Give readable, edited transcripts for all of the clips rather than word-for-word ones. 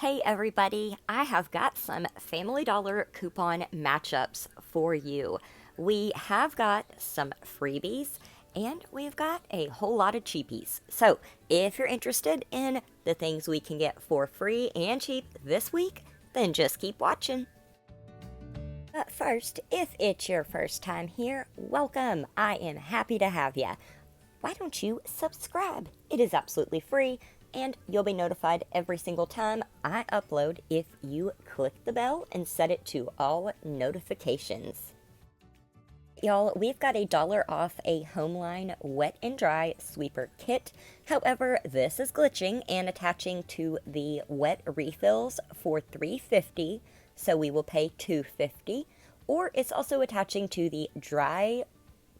Hey everybody, I have got some Family Dollar coupon matchups for you. We have got some freebies and we've got a whole lot of cheapies. So if you're interested in the things we can get for free and cheap this week, then just keep watching. But first, if it's your first time here, welcome. I am happy to have you. Why don't you subscribe? It is absolutely free, and you'll be notified every single time I upload if you click the bell and set it to all notifications. Y'all, we've got $1 off a Homeline Wet and Dry Sweeper Kit. However, this is glitching and attaching to the wet refills for $3.50, so we will pay $2.50. Or it's also attaching to the dry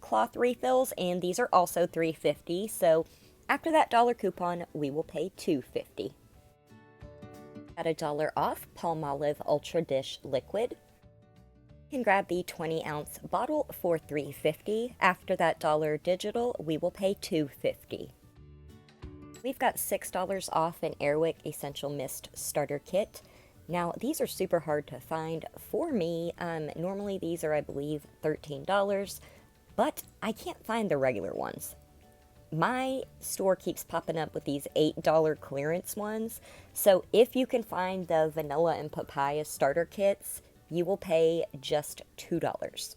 cloth refills, and these are also $3.50, so after that dollar coupon, we will pay $2.50. At $1 off Palmolive Ultra Dish Liquid. You can grab the 20-ounce bottle for $3.50. After that dollar digital, we will pay $2.50. We've got $6 off an Airwick Essential Mist Starter Kit. Now, these are super hard to find for me. Normally these are, I believe, $13, but I can't find the regular ones. My store keeps popping up with these $8 clearance ones, so if you can find the vanilla and papaya starter kits, you will pay just $2.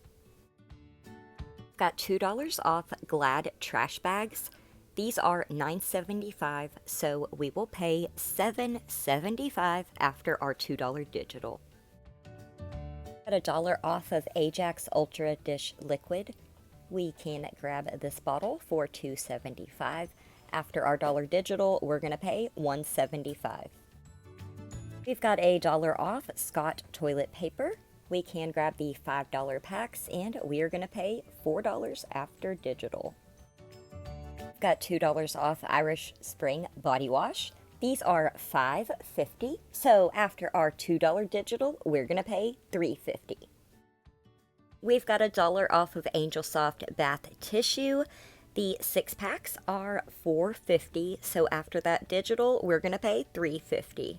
Got $2 off Glad trash bags. These are $9.75, so we will pay $7.75 after our $2 digital. Got $1 off of Ajax Ultra Dish Liquid. We can grab this bottle for $2.75. After our dollar digital, we're going to pay $1.75. We've got $1 off Scott toilet paper. We can grab the $5 packs, and we are going to pay $4 after digital. We've got $2 off Irish Spring body wash. These are $5.50, so after our $2 digital, we're going to pay $3.50. We've got $1 off of Angel Soft bath tissue. The 6 packs are $4.50, so after that digital, we're going to pay $3.50.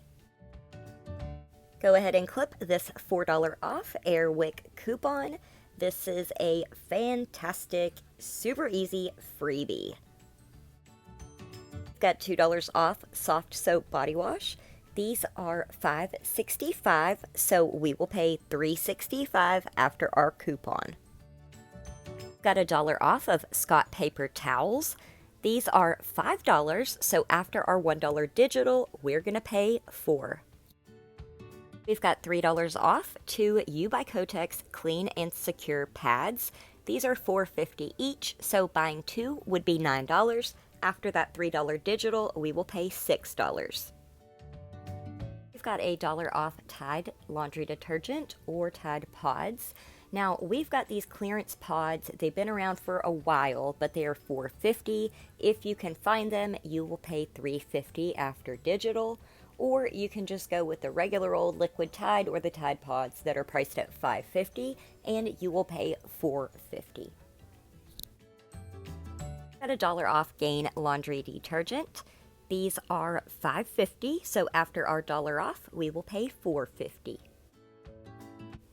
Go ahead and clip this $4 off Airwick coupon. This is a fantastic, super easy freebie. Got $2 off soft soap body wash. These are $5.65, so we will pay $3.65 after our coupon. Got $1 off of Scott paper towels. These are $5, so after our $1 digital, we're going to pay $4. We've got $3 off 2 U by Kotex clean and secure pads. These are $4.50 each, so buying 2 would be $9. After that $3 digital, we will pay $6. We've got $1 off Tide laundry detergent or Tide pods. Now, we've got these clearance pods. They've been around for a while, but they are $4.50. If you can find them, you will pay $3.50 after digital, or you can just go with the regular old liquid Tide or the Tide pods that are priced at $5.50, and you will pay $4.50. Got $1 off Gain laundry detergent. These are $5.50, so after our $1 off, we will pay $4.50.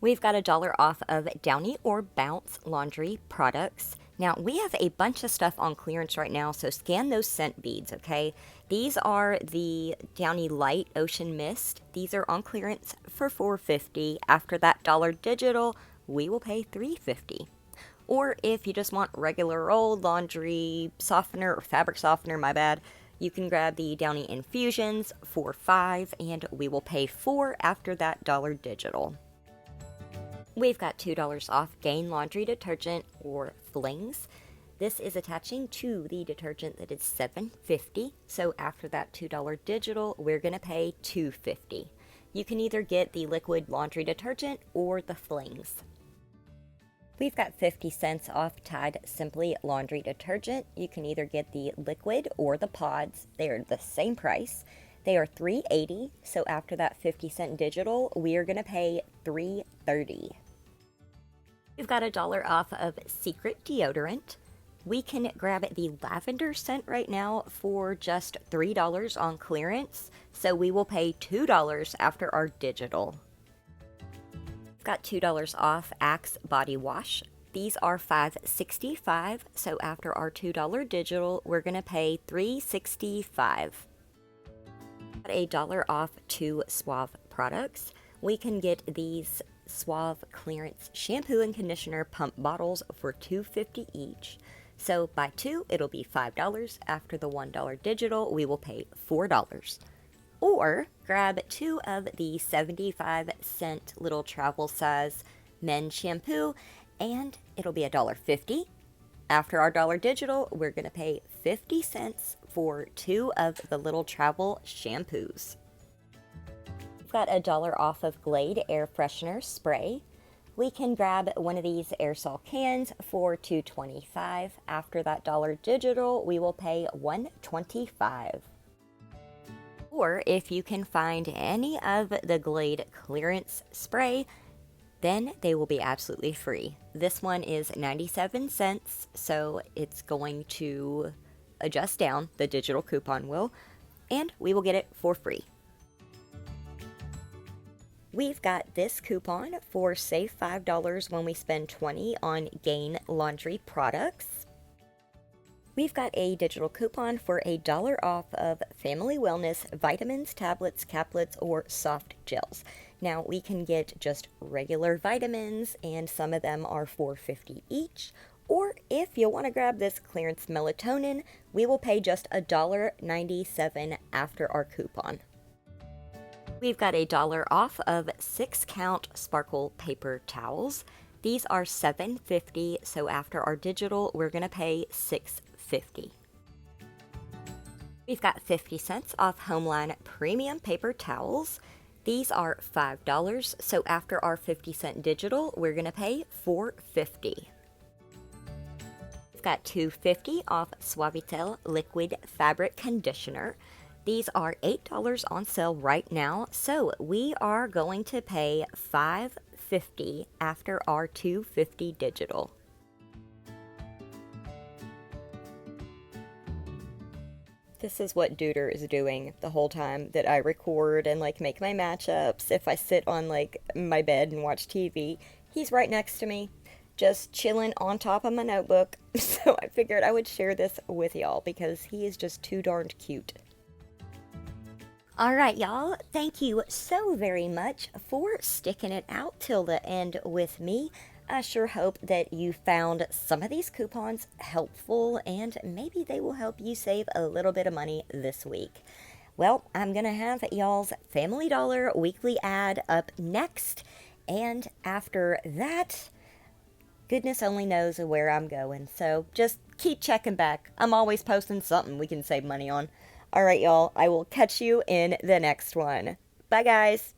We've got $1 off of Downy or Bounce laundry products. Now, we have a bunch of stuff on clearance right now, so scan those scent beads, okay? These are the Downy Light Ocean Mist. These are on clearance for $4.50. After that $1 digital, we will pay $3.50. Or if you just want regular old laundry softener or fabric softener, my bad, you can grab the Downy Infusions for $5, and we will pay $4 after that $1 digital. We've got $2 off Gain laundry detergent or Flings. This is attaching to the detergent that is $7.50, so after that $2 digital, we're going to pay $2.50. You can either get the liquid laundry detergent or the Flings. We've got 50 cents off Tide Simply laundry detergent. You can either get the liquid or the pods. They are the same price. They are $3.80, so after that 50-cent digital, we are going to pay $3.30. We've got $1 off of Secret deodorant. We can grab the lavender scent right now for just $3 on clearance, so we will pay $2 after our digital. We've got $2 off Axe body wash. These are $5.65, so after our $2 digital, we're going to pay $3.65. A dollar off 2 Suave products. We can get these Suave clearance shampoo and conditioner pump bottles for $2.50 each. So buy 2, it'll be $5. After the $1 digital, we will pay $4. Or grab 2 of the 75-cent little travel size men's shampoo, and it'll be $1.50. After our $1 digital, we're going to pay 50 cents for 2 of the little travel shampoos. We've got $1 off of Glade air freshener spray. We can grab one of these aerosol cans for $2.25. After that $1 digital, we will pay $1.25. Or if you can find any of the Glade clearance spray, then they will be absolutely free. This one is 97 cents, so it's going to adjust down, the digital coupon will, and we will get it for free. We've got this coupon for save $5 when we spend $20 on Gain laundry products. We've got a digital coupon for $1 off of Family Wellness vitamins, tablets, caplets, or soft gels. Now, we can get just regular vitamins, and some of them are $4.50 each. Or if you want to grab this clearance melatonin, we will pay just $1.97 after our coupon. We've got $1 off of 6-count sparkle paper towels. These are $7.50, so after our digital, we're going to pay $6.50. We've got 50 cents off Homeline premium paper towels. These are $5, so after our 50-cent digital, we're going to pay $4.50. We've got $2.50 off Suavitel liquid fabric conditioner. These are $8 on sale right now, so we are going to pay $5.50 after our $2.50 digital. This is what Duder is doing the whole time that I record and make my matchups. If I sit on my bed and watch TV, he's right next to me, just chilling on top of my notebook. So I figured I would share this with y'all because he is just too darned cute. Alright, y'all, thank you so very much for sticking it out till the end with me. I sure hope that you found some of these coupons helpful and maybe they will help you save a little bit of money this week. Well, I'm going to have y'all's Family Dollar weekly ad up next, and after that, goodness only knows where I'm going, so just keep checking back. I'm always posting something we can save money on. Alright, y'all, I will catch you in the next one. Bye, guys!